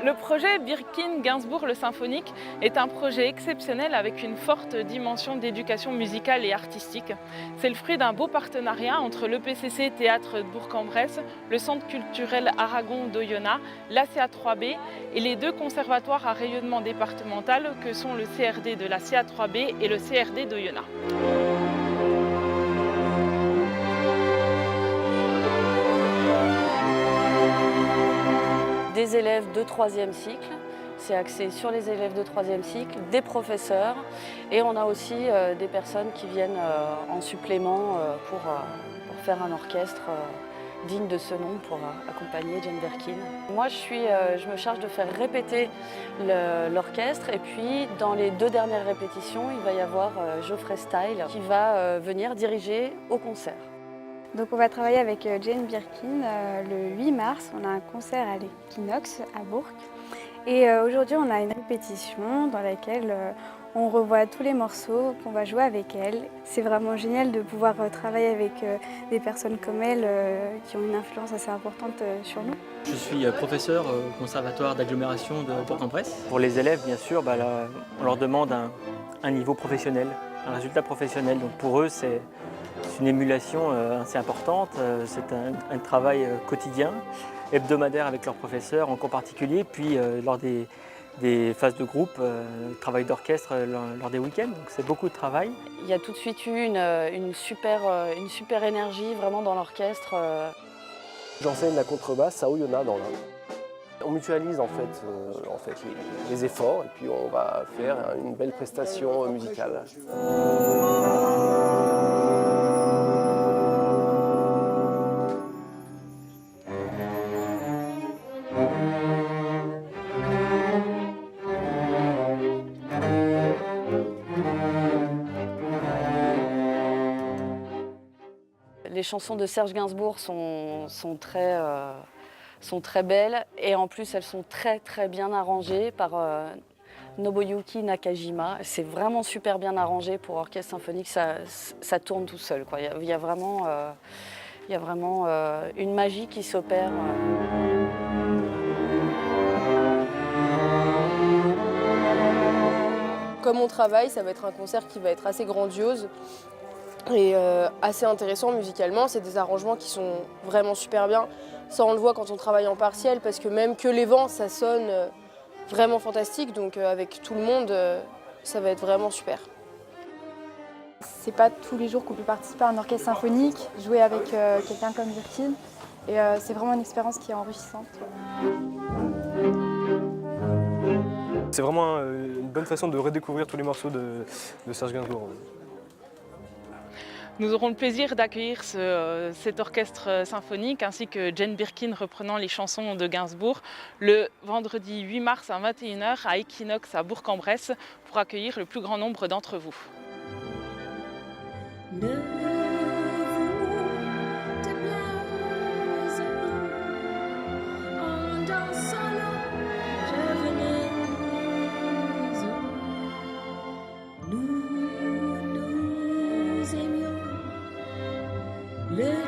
Le projet Birkin-Gainsbourg le Symphonique est un projet exceptionnel avec une forte dimension d'éducation musicale et artistique. C'est le fruit d'un beau partenariat entre l'EPCC Théâtre de Bourg-en-Bresse, le Centre culturel Aragon d'Oyonnax, l'ACA3B et les deux conservatoires à rayonnement départemental que sont le CRD de la CA3B et le CRD d'Oyonnax. Des élèves de 3e cycle, c'est axé sur les élèves de 3e cycle, des professeurs et on a aussi des personnes qui viennent en supplément pour faire un orchestre digne de ce nom pour accompagner Jane Birkin. Moi je me charge de faire répéter l'orchestre et puis dans les 2 dernières répétitions il va y avoir Geoffrey Style qui va venir diriger au concert. Donc on va travailler avec Jane Birkin le 8 mars. On a un concert à l'Equinox à Bourg. Et aujourd'hui on a une répétition dans laquelle on revoit tous les morceaux qu'on va jouer avec elle. C'est vraiment génial de pouvoir travailler avec des personnes comme elle qui ont une influence assez importante sur nous. Je suis professeur au conservatoire d'agglomération de Bourg-en-Bresse. Pour les élèves, bien sûr, on leur demande un niveau professionnel, un résultat professionnel. Donc pour eux, c'est une émulation assez importante, c'est un travail quotidien, hebdomadaire avec leurs professeurs en cours particulier, puis lors des phases de groupe, travail d'orchestre lors des week-ends, donc c'est beaucoup de travail. Il y a tout de suite eu une super énergie vraiment dans l'orchestre. J'enseigne la contrebasse à Oyonnax dans l'Ain. On mutualise en fait les efforts et puis on va faire une belle prestation musicale. Les chansons de Serge Gainsbourg sont très belles et en plus elles sont très bien arrangées par Nobuyuki Nakajima. C'est vraiment super bien arrangé pour orchestre symphonique, ça tourne tout seul, quoi. Il y a vraiment une magie qui s'opère. Comme on travaille, ça va être un concert qui va être assez grandiose et assez intéressant musicalement. C'est des arrangements qui sont vraiment super bien. Ça, on le voit quand on travaille en partiel, parce que même que les vents, ça sonne vraiment fantastique. Donc avec tout le monde, ça va être vraiment super. C'est pas tous les jours qu'on peut participer à un orchestre symphonique, jouer avec quelqu'un comme Birkin. Et c'est vraiment une expérience qui est enrichissante. C'est vraiment une bonne façon de redécouvrir tous les morceaux de Serge Gainsbourg. Nous aurons le plaisir d'accueillir cet orchestre symphonique ainsi que Jane Birkin reprenant les chansons de Gainsbourg le vendredi 8 mars à 21 h à Equinox à Bourg-en-Bresse pour accueillir le plus grand nombre d'entre vous. Le